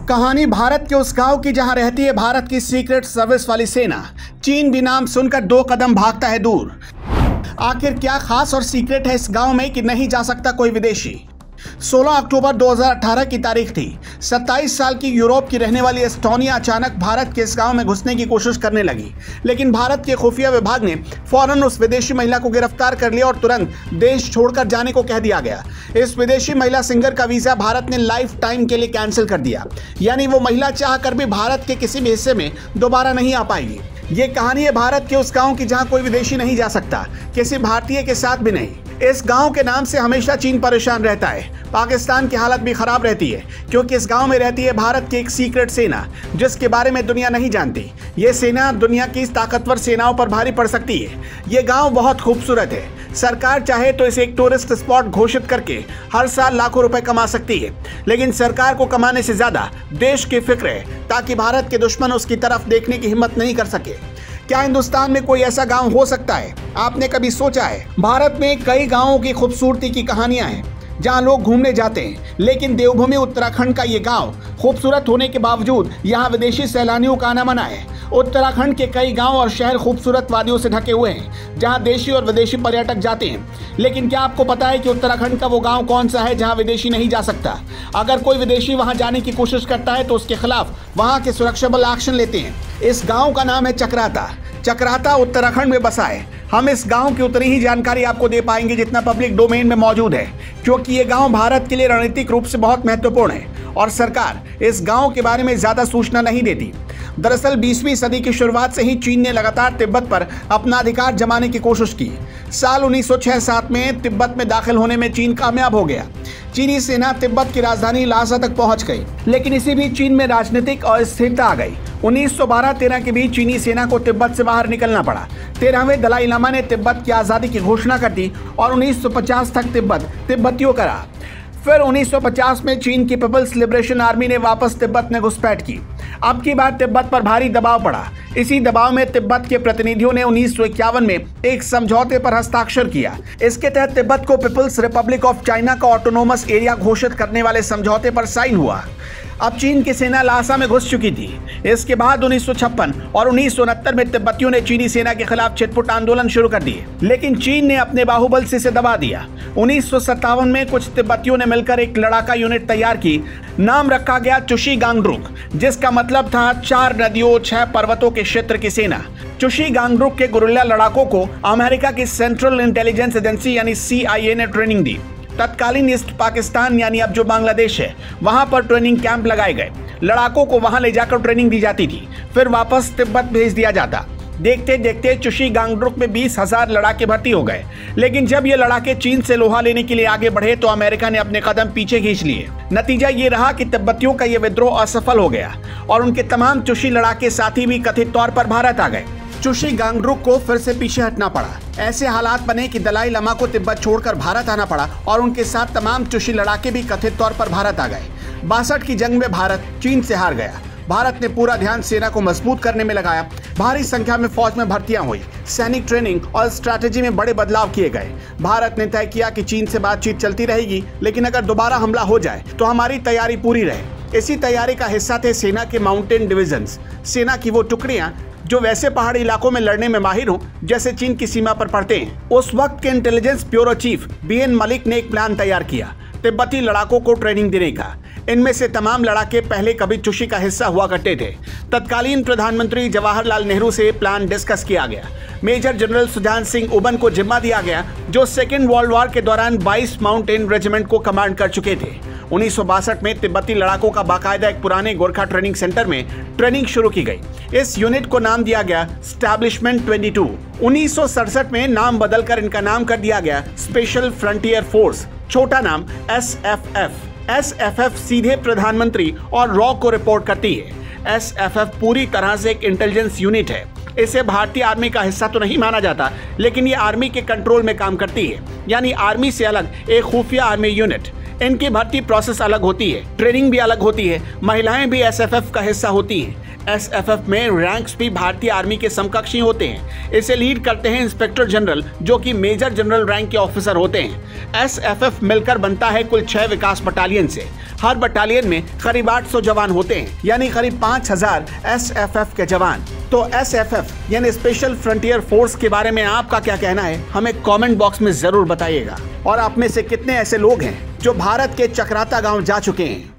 कहानी भारत के उस गांव की जहां रहती है भारत की सीक्रेट सर्विस वाली सेना। चीन भी नाम सुनकर 2 कदम भागता है दूर। आखिर क्या खास और सीक्रेट है इस गांव में कि नहीं जा सकता कोई विदेशी। 16 अक्टूबर 2018 की तारीख थी। 27 साल की यूरोप की रहने वाली एस्टोनिया अचानक भारत के इस गांव में घुसने की कोशिश करने लगी, लेकिन भारत के खुफिया विभाग ने फौरन उस विदेशी महिला को गिरफ्तार कर लिया और तुरंत देश छोड़कर जाने को कह दिया गया। इस विदेशी महिला सिंगर का वीजा भारत ने लाइफ टाइम के लिए कैंसिल कर दिया, यानी वो महिला चाह कर भी भारत के किसी भी हिस्से में दोबारा नहीं आ पाएगी। ये कहानी है भारत के उस गांव की जहां कोई विदेशी नहीं जा सकता, किसी भारतीय के साथ भी नहीं। इस गांव के नाम से हमेशा चीन परेशान रहता है। पाकिस्तान की हालत भी खराब रहती है क्योंकि इस गांव में रहती है भारत की एक सीक्रेट सेना जिसके बारे में दुनिया नहीं जानती। ये सेना दुनिया की ताकतवर सेनाओं पर भारी पड़ सकती है। ये गांव बहुत खूबसूरत है। सरकार चाहे तो इसे एक टूरिस्ट स्पॉट घोषित करके हर साल लाखों रुपए कमा सकती है, लेकिन सरकार को कमाने से ज्यादा देश की फिक्र है ताकि भारत के दुश्मन उसकी तरफ देखने की हिम्मत नहीं कर सके। क्या हिंदुस्तान में कोई ऐसा गांव हो सकता है? आपने कभी सोचा है? भारत में कई गांवों की खूबसूरती की कहानियां हैं जहां लोग घूमने जाते हैं, लेकिन देवभूमि उत्तराखंड का ये गांव खूबसूरत होने के बावजूद यहां विदेशी सैलानियों का आना मना है। उत्तराखंड के कई गांव और शहर खूबसूरत वादियों से ढके हुए हैं जहां देशी और विदेशी पर्यटक जाते हैं, लेकिन क्या आपको पता है कि उत्तराखंड का वो गांव कौन सा है जहां विदेशी नहीं जा सकता? अगर कोई विदेशी वहां जाने की कोशिश करता है तो उसके खिलाफ वहां के सुरक्षा बल एक्शन लेते हैं। इस गांव का नाम है चक्राता। चक्राता उत्तराखंड में बसा है। हम इस गांव की उतनी ही जानकारी आपको दे पाएंगे जितना पब्लिक डोमेन में मौजूद है, क्योंकि ये गांव भारत के लिए रणनीतिक रूप से बहुत महत्वपूर्ण है और सरकार इस गांव के बारे में ज्यादा सूचना नहीं देती। दरअसल 20वीं सदी की शुरुआत से ही चीन ने लगातार तिब्बत पर अपना अधिकार जमाने की कोशिश की। साल 1906-7 में तिब्बत में दाखिल होने में चीन कामयाब हो गया। चीनी सेना तिब्बत की राजधानी लासा तक पहुंच गई, लेकिन इसी बीच चीन में राजनीतिक अस्थिरता आ गई। 1912-13 के बीच चीनी सेना को तिब्बत से बाहर निकलना पड़ा। 13वें दलाई लामा ने तिब्बत की आज़ादी की घोषणा कर दी और 1950 तक तिब्बत तिब्बतियों का रहा। फिर 1950 में चीन की पीपल्स लिबरेशन आर्मी ने वापस तिब्बत में घुसपैठ की। अब की बार तिब्बत पर भारी दबाव पड़ा। इसी दबाव में तिब्बत के प्रतिनिधियों ने 1951 में एक समझौते पर हस्ताक्षर किया। इसके तहत तिब्बत को पीपल्स रिपब्लिक ऑफ चाइना का ऑटोनोमस एरिया घोषित करने वाले समझौते पर साइन हुआ। अब चीन की सेना लासा में घुस चुकी थी। इसके बाद 1956 और 1969 में तिब्बतियों ने चीनी सेना के खिलाफ छिटपुट आंदोलन शुरू कर दिए, लेकिन चीन ने अपने बाहुबल से इसे दबा दिया। 1957 में कुछ तिब्बतियों ने मिलकर एक लड़ाका यूनिट तैयार की। नाम रखा गया चुशी गांगड्रुक, जिसका मतलब था 4 नदियों 6 पर्वतों के क्षेत्र की सेना। चुशी गांगड्रुक के गुरिल्ला लड़ाकों को अमेरिका की सेंट्रल इंटेलिजेंस एजेंसी यानी CIA ने ट्रेनिंग दी। तत्कालीन ईस्ट पाकिस्तान यानी अब जो बांग्लादेश है, वहां पर ट्रेनिंग कैंप लगाए गए। लड़ाकों को वहां ले जाकर ट्रेनिंग दी जाती थी, फिर वापस तिब्बत भेज दिया जाता। देखते देखते चुशी गांगड्रुक में 20,000 लड़ाके भर्ती हो गए, लेकिन जब ये लड़ाके चीन से लोहा लेने के लिए आगे बढ़े तो अमेरिका ने अपने कदम पीछे खींच लिए। नतीजा ये रहा कि तिब्बतियों का ये विद्रोह असफल हो गया और उनके तमाम चुशी लड़ाके साथी भी कथित तौर पर भारत आ गए। चुशी गांगड्रुक को फिर से पीछे हटना पड़ा। ऐसे हालात बने कि दलाई लामा को तिब्बत छोड़कर भारत आना पड़ा और उनके साथ तमाम चुशी लड़ाके भी कथित तौर पर भारत आ गए। 62 की जंग में भारत चीन से हार गया। भारत ने पूरा ध्यान सेना को मजबूत करने में लगाया। भारी संख्या में फौज में भर्तियां हुई, सैनिक ट्रेनिंग और स्ट्रैटेजी में बड़े बदलाव किए गए। भारत ने तय किया कि चीन से बातचीत चलती रहेगी, लेकिन अगर दोबारा हमला हो जाए तो हमारी तैयारी पूरी रहे। इसी तैयारी का हिस्सा थे सेना के माउंटेन डिविजन्स, सेना की वो टुकड़ियां जो वैसे पहाड़ी इलाकों में लड़ने में माहिर हों जैसे चीन की सीमा पर पड़ते हैं। उस वक्त के intelligence bureau chief BN Malik ने एक प्लान तैयार किया तिब्बती लड़ाकों को ट्रेनिंग देने का। इनमें से तमाम लड़ाके पहले कभी चुशी का हिस्सा हुआ करते थे। तत्कालीन प्रधानमंत्री जवाहरलाल नेहरू से प्लान डिस्कस किया गया। मेजर जनरल सुजान सिंह उबन को जिम्मा दिया गया, जो सेकेंड वर्ल्ड वॉर के दौरान 22 माउंटेन रेजिमेंट को कमांड कर चुके थे। 1962 में तिब्बती लड़ाकों का बाकायदा एक पुराने गोरखा ट्रेनिंग सेंटर में ट्रेनिंग शुरू की गई। इस यूनिट को नाम दिया गया स्टैब्लिशमेंट 22। 1967 में नाम बदलकर इनका नाम कर दिया गया स्पेशल फ्रंटियर फोर्स, छोटा नाम SFF। SFF सीधे प्रधानमंत्री और रॉ को रिपोर्ट करती है। SFF पूरी तरह से एक इंटेलिजेंस यूनिट है। इसे भारतीय आर्मी का हिस्सा तो नहीं माना जाता, लेकिन ये आर्मी के कंट्रोल में काम करती है, यानी आर्मी से अलग एक खुफिया आर्मी यूनिट। इनकी भर्ती प्रोसेस अलग होती है, ट्रेनिंग भी अलग होती है। महिलाएं भी एसएफएफ का हिस्सा होती हैं। एसएफएफ में रैंक्स भी भारतीय आर्मी के समकक्ष ही होते हैं। इसे लीड करते हैं इंस्पेक्टर जनरल, जो कि मेजर जनरल रैंक के ऑफिसर होते हैं। एसएफएफ मिलकर बनता है कुल 6 विकास बटालियन से। हर बटालियन में करीब 800 जवान होते हैं, यानी करीब 5000 एसएफएफ के जवान। तो एसएफएफ यानी स्पेशल फ्रंटियर फोर्स के बारे में आपका क्या कहना है, हमें कमेंट बॉक्स में जरूर बताइएगा। और आप में से कितने ऐसे लोग हैं जो भारत के चक्राता गांव जा चुके हैं?